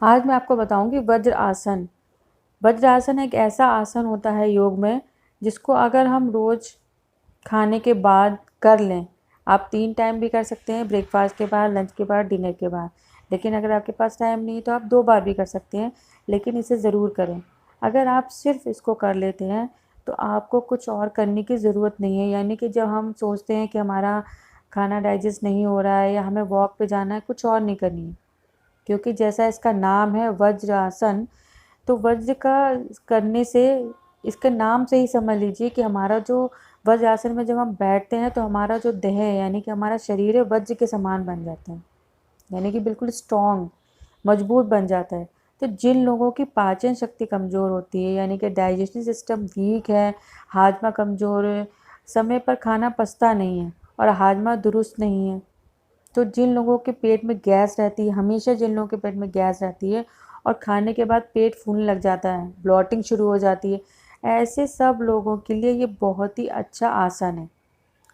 आज मैं आपको बताऊंगी वज्र आसन। वज्र आसन एक ऐसा आसन होता है योग में जिसको अगर हम रोज़ खाने के बाद कर लें, आप 3 टाइम भी कर सकते हैं, ब्रेकफास्ट के बाद, लंच के बाद, डिनर के बाद। लेकिन अगर आपके पास टाइम नहीं है तो आप 2 बार भी कर सकते हैं, लेकिन इसे ज़रूर करें। अगर आप सिर्फ इसको कर लेते हैं तो आपको कुछ और करने की ज़रूरत नहीं है। यानी कि जब हम सोचते हैं कि हमारा खाना डाइजेस्ट नहीं हो रहा है या हमें वॉक पे जाना है, कुछ और नहीं करनी है। क्योंकि जैसा इसका नाम है वज्रासन, तो वज्र का करने से, इसके नाम से ही समझ लीजिए कि हमारा जो वज्रासन में जब हम बैठते हैं तो हमारा जो देह है यानी कि हमारा शरीर है वज्र के समान बन जाता है, यानी कि बिल्कुल स्ट्रॉन्ग, मजबूत बन जाता है। तो जिन लोगों की पाचन शक्ति कमज़ोर होती है, यानी कि डाइजेस्टिव सिस्टम वीक है, हाजमा कमज़ोर है, समय पर खाना पचता नहीं है और हाजमा दुरुस्त नहीं है, तो जिन लोगों के पेट में गैस रहती है, हमेशा जिन लोगों के पेट में गैस रहती है और खाने के बाद पेट फूलने लग जाता है, ब्लॉटिंग शुरू हो जाती है, ऐसे सब लोगों के लिए ये बहुत ही अच्छा आसन है।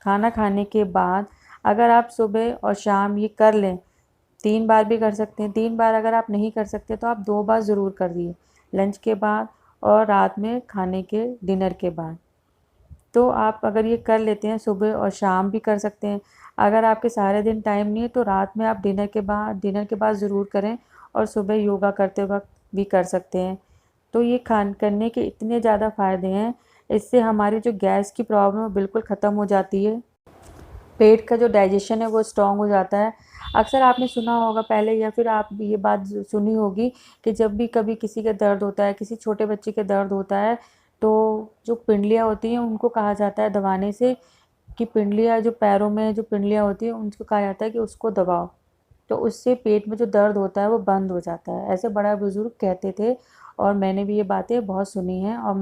खाना खाने के बाद अगर आप सुबह और शाम ये कर लें, 3 बार भी कर सकते हैं। 3 बार अगर आप नहीं कर सकते तो आप 2 बार ज़रूर कर दिए, लंच के बाद और रात में खाने के डिनर के बाद। तो आप अगर ये कर लेते हैं, सुबह और शाम भी कर सकते हैं। अगर आपके सारे दिन टाइम नहीं है तो रात में आप डिनर के बाद ज़रूर करें और सुबह योगा करते वक्त भी कर सकते हैं। तो ये करने के इतने ज़्यादा फ़ायदे हैं, इससे हमारी जो गैस की प्रॉब्लम है बिल्कुल ख़त्म हो जाती है। पेट का जो डाइजेशन है वो स्ट्रॉन्ग हो जाता है। अक्सर आपने सुना होगा पहले, या फिर आप ये बात सुनी होगी कि जब भी कभी किसी का दर्द होता है, किसी छोटे बच्चे के दर्द होता है, तो जो पिंडलियाँ होती हैं उनको कहा जाता है दबाने से, कि पिंडलियाँ जो पैरों में जो पिंडलियाँ होती हैं उनको कहा जाता है कि उसको दबाओ, तो उससे पेट में जो दर्द होता है वो बंद हो जाता है। ऐसे बड़ा बुजुर्ग कहते थे और मैंने भी ये बातें बहुत सुनी हैं, और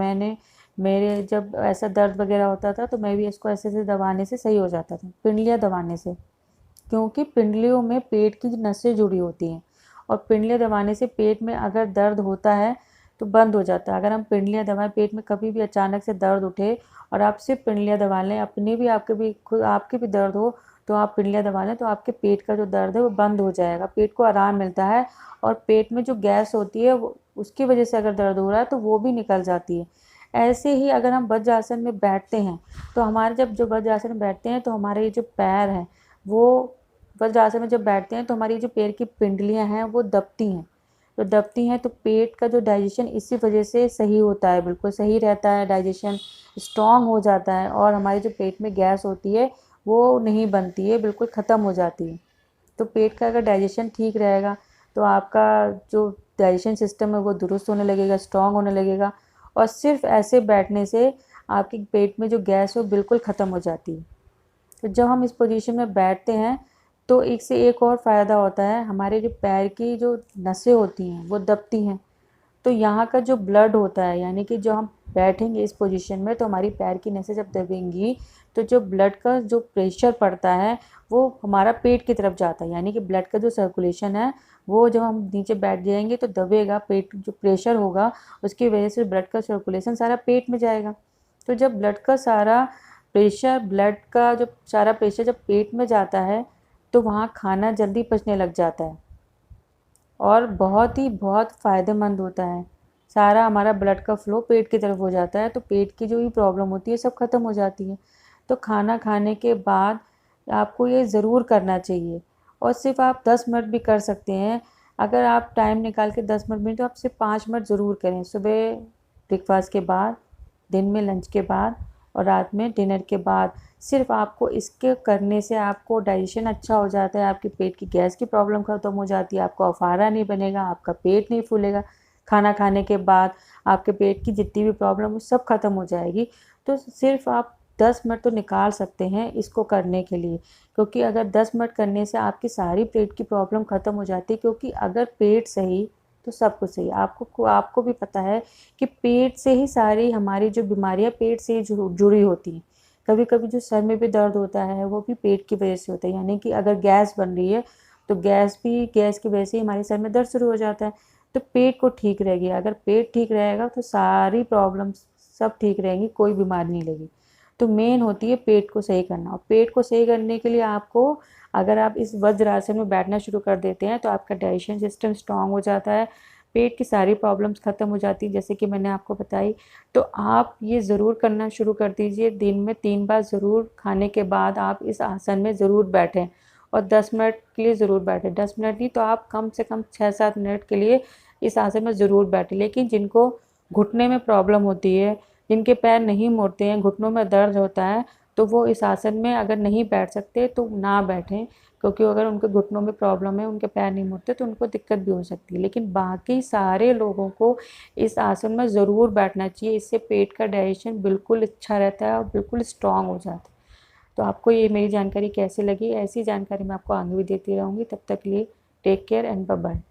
मेरे जब ऐसा दर्द वगैरह होता था तो मैं भी इसको ऐसे ऐसे दबाने से सही हो जाता था, पिंडलियाँ दबाने से। क्योंकि पिंडलियों में पेट की नसें जुड़ी होती हैं और पिंडलियाँ दबाने से पेट में अगर दर्द होता है तो बंद हो जाता है। अगर हम पिंडलियाँ दबाएं, पेट में कभी भी अचानक से दर्द उठे और आप सिर्फ पिंडलियाँ दबा लें, अपने भी आपके भी खुद आपके भी दर्द हो तो आप पिंडलियाँ दबा लें, तो आपके पेट का जो दर्द है वो बंद हो जाएगा, पेट को आराम मिलता है। और पेट में जो गैस होती है वो, उसकी वजह से अगर दर्द हो रहा है तो वो भी निकल जाती है। ऐसे ही अगर हम वज्रासन में बैठते हैं तो हमारे जो वज्रासन में बैठते हैं तो हमारे ये जो पैर हैं वो, वज्रासन में जब बैठते हैं तो हमारी जो पैर की पिंडलियां हैं वो दबती हैं, तो दबती हैं तो पेट का जो डाइजेशन इसी वजह से सही होता है, बिल्कुल सही रहता है, डाइजेशन स्ट्रॉन्ग हो जाता है और हमारी जो पेट में गैस होती है वो नहीं बनती है, बिल्कुल ख़त्म हो जाती है। तो पेट का अगर डाइजेशन ठीक रहेगा तो आपका जो डाइजेशन सिस्टम है वो दुरुस्त होने लगेगा, स्ट्रॉन्ग होने लगेगा, और सिर्फ ऐसे बैठने से आपके पेट में जो गैस है वो बिल्कुल ख़त्म हो जाती है। तो जब हम इस पोजीशन में बैठते हैं तो एक से एक और फ़ायदा होता है, हमारे जो पैर की जो नसें होती हैं वो दबती हैं, तो यहाँ का जो ब्लड होता है, यानी कि जो हम बैठेंगे इस पोजीशन में तो हमारी पैर की नसें जब दबेंगी तो जो ब्लड का जो प्रेशर पड़ता है वो हमारा पेट की तरफ जाता है, यानी कि ब्लड का जो सर्कुलेशन है वो जब हम नीचे बैठ जाएंगे तो दबेगा, पेट जो प्रेशर होगा उसकी वजह से ब्लड का सर्कुलेशन सारा पेट में जाएगा। तो जब ब्लड का जो सारा प्रेशर जब पेट में जाता है तो वहाँ खाना जल्दी पचने लग जाता है और बहुत फ़ायदेमंद होता है। सारा हमारा ब्लड का फ़्लो पेट की तरफ हो जाता है, तो पेट की जो भी प्रॉब्लम होती है सब ख़त्म हो जाती है। तो खाना खाने के बाद आपको ये ज़रूर करना चाहिए, और सिर्फ आप 10 मिनट भी कर सकते हैं। अगर आप टाइम निकाल के 10 मिनट भी, तो आप सिर्फ 5 मिनट ज़रूर करें, सुबह ब्रेकफास्ट के बाद, दिन में लंच के बाद और रात में डिनर के बाद। सिर्फ आपको इसके करने से आपको डाइजेशन अच्छा हो जाता है, आपके पेट की गैस की प्रॉब्लम ख़त्म हो जाती है, आपको अफारा नहीं बनेगा, आपका पेट नहीं फूलेगा, खाना खाने के बाद आपके पेट की जितनी भी प्रॉब्लम वो सब ख़त्म हो जाएगी। तो सिर्फ आप 10 मिनट तो निकाल सकते हैं इसको करने के लिए, क्योंकि अगर 10 मिनट करने से आपकी सारी पेट की प्रॉब्लम ख़त्म हो जाती है। क्योंकि अगर पेट सही तो सब कुछ सही। आपको भी पता है कि पेट से ही सारी हमारी जो बीमारियां पेट से ही जुड़ी होती हैं। कभी कभी जो सर में भी दर्द होता है वो भी पेट की वजह से होता है, यानी कि अगर गैस बन रही है तो गैस की वजह से हमारे सर में दर्द शुरू हो जाता है। तो पेट को ठीक रहेगी, अगर पेट ठीक रहेगा तो सारी प्रॉब्लम सब ठीक रहेंगी, कोई बीमारी नहीं लगेगी। तो मेन होती है पेट को सही करना। और पेट को सही करने के लिए आपको, अगर आप इस वज्रासन में बैठना शुरू कर देते हैं तो आपका डाइजेशन सिस्टम स्ट्रांग हो जाता है, पेट की सारी प्रॉब्लम्स ख़त्म हो जाती हैं जैसे कि मैंने आपको बताई। तो आप ये ज़रूर करना शुरू कर दीजिए, दिन में 3 बार ज़रूर खाने के बाद आप इस आसन में ज़रूर बैठें और 10 मिनट के लिए ज़रूर बैठें। 10 मिनट नहीं तो आप कम से कम 6-7 मिनट के लिए इस आसन में ज़रूर बैठें। लेकिन जिनको घुटने में प्रॉब्लम होती है, जिनके पैर नहीं मुड़ते हैं, घुटनों में दर्द होता है, तो वो इस आसन में अगर नहीं बैठ सकते तो ना बैठें, क्योंकि अगर उनके घुटनों में प्रॉब्लम है, उनके पैर नहीं मुड़ते तो उनको दिक्कत भी हो सकती है। लेकिन बाकी सारे लोगों को इस आसन में ज़रूर बैठना चाहिए, इससे पेट का डाइजेशन बिल्कुल अच्छा रहता है और बिल्कुल स्ट्रॉन्ग हो जाता है। तो आपको ये मेरी जानकारी कैसी लगी? ऐसी जानकारी मैं आपको आगे भी देती रहूँगी। तब तक के लिए take care and bye bye.